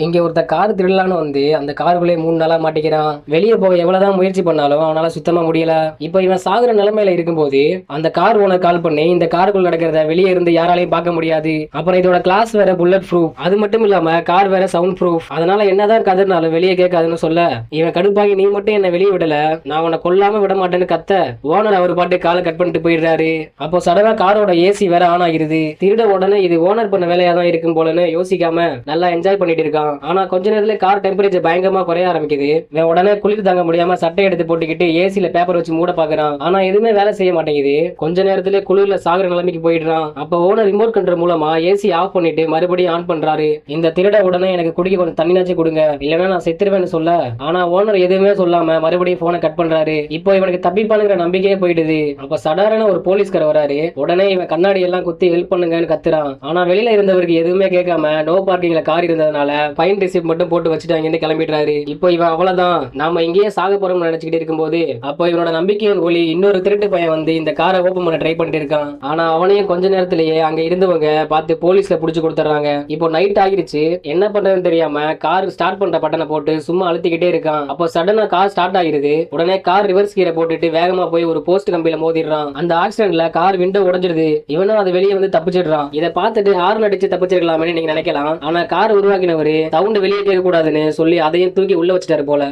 இங்க ஒருத்த கார் திருடலான்னு வந்து அந்த காருக்குள்ளே 3 நாளா மாட்டிக்கிறான். வெளியே போக எவ்வளவுதான் முயற்சி பண்ணாலும் அவனால சுத்தமா முடியல. இப்போ இவன் சாகுற நிலைமையில இருக்கும்போது அந்த கார் ஓனர் கால் பண்ணி இந்த காருக்குள்ள நடக்கிறத வெளியே இருந்து யாராலையும் பார்க்க முடியாது. அப்புறம் இதோட கிளாஸ் வேற புல்லட் ப்ரூஃப். அது மட்டும் இல்லாம கார் வேற சவுண்ட் ப்ரூஃப். அதனால என்னதான் கதறினாலும் வெளியே கேட்காதுன்னு சொல்ல இவன் கடுப்பாகி நீ மட்டும் என்ன வெளியே விடல, நான் உன்னை கொல்லாம விட மாட்டேன்னு கத்த ஓனர் அவர் பாட்டு காலை கட் பண்ணிட்டு போயிடுறாரு. அப்போ சடனா காரோட ஏசி வேற ஆன் ஆகிருது. திருட உடனே இது ஓனர் பண்ண வேலையா தான் இருக்கும் போலன்னு யோசிக்காம நல்லா என்ஜாய் பண்ணிட்டு இருக்கான். ஆனா கொஞ்ச நேரத்துல கார் டெம்பரேச்சர் பயங்கரமா குறைய ஆரம்பிக்குது. இவன் உடனே குளிர் தாங்க முடியாம சட்டை எடுத்து போட்டுக்கிட்டு ஏசில பேப்பர் வச்சு மூட பாக்குறான். ஆனா எதுவுமே வேலை செய்ய மாட்டேங்குது. கொஞ்ச நேரத்துல குளிர்ல சாகுற நிலைமைக்கு போயிடுறான். அப்ப ஓனர் ரிமோட் கண்ட்ரோல் மூலமா ஏசி ஆஃப் பண்ணிட்டு மறுபடியும் ஆன் பண்றாரு. இந்த திருட உடனே எனக்கு குடிக்க கொஞ்சம் தண்ணினாச்சு கொடுங்க, இல்லைன்னா நான் செத்துருவேன்னு சொல்ல ஆனா ஓனர் எதுவுமே சொல்லாம மறுபடியும் போனை கட் பண்றாரு. இப்போ இவனுக்கு தப்பிப்பானுங்கிற நம்பிக்கையே போயிடுது. அப்ப சடாரண ஒரு போலீஸ்கார வராரு. உடனே இவன் கண்ணாடி எல்லாம் குத்தி ஹெல்ப் பண்ணுங்கன்னு கத்துறான். ஆனா வெளியில இருந்தவருக்கு எதுவுமே கேட்காம நோ பார்க்கிங்ல கார் இருந்ததுனால ஃபைன் ரிசிப்ட் மட்டும் போட்டு வச்சுட்டாங்கன்னு கிளம்பிடுறாரு. இப்போ இவன் அவ்வளவுதான், நாம இங்கேயே சாக போறோம்னு நினைச்சுக்கிட்டு இருக்கும்போது அப்போ இவனோட நம்பிக்கையின் ஒளி இன்னொரு திருட்டு பையன் வந்து இந்த காரை ஓபன் பண்ண ட்ரை பண்ணிட்டு இருக்கான். ஆனா அவனையும் கொஞ்ச நேரத்திலேயே அங்க இருந்தவங்க பார்த்து போலீஸ்ல புடிச்சு கொடுத்துறாங்க. இப்போ நைட் ஆகிருச்சு. என்ன பண்றதுன்னு தெரியாம கார் ஸ்டார்ட் பண்ற பட்டனை போட்டு சும்மா அழுத்திக்கிட்டே இருக்கான். அப்போ சடனா கார் ஸ்டார்ட் ஆகிருது. உடனே கார் ரிவர்ஸ் கீரை போட்டுட்டு வேகமா போய் ஒரு போஸ்ட் கம்பியில மோதிடுறான். அந்த ஆக்சிடென்ட்ல கார் விண்டோ உடைஞ்சிருது. இவனும் அது வெளியே வந்து தப்பிச்சிடுறான். இதை பார்த்துட்டு ஹார்ன் அடிச்சு தப்பிச்சிருக்கலாமே நீங்க நினைக்கலாம். ஆனா கார் உருவாக்கினவரு சவுண்ட் வெளியே கேட்க கூடாதுன்னு சொல்லி அதையும் தூக்கி உள்ள வச்சுட்டாரு போல.